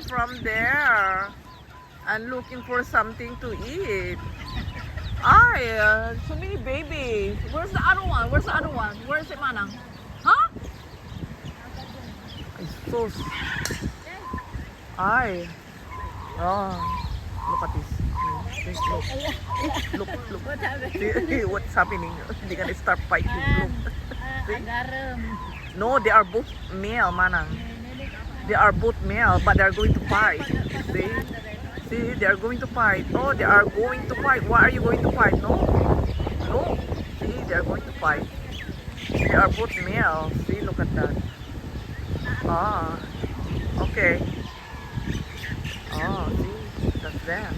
from there and looking for something to eat. Ay, so many babies. Where's the other one? Where's the other one? Where is it, Manang? Huh? Ay, sus. Ay. Oh, look at this. Look. See, what's happening? They're gonna start fighting. Look. See? No, they are both male, Manang. They are both male, but they are going to fight. See? See, they are going to fight. Oh, they are going to fight. Why are you going to fight? No. No. See, they are going to fight. They are both male. See, look at that. Ah. Okay. Oh, see, that's them.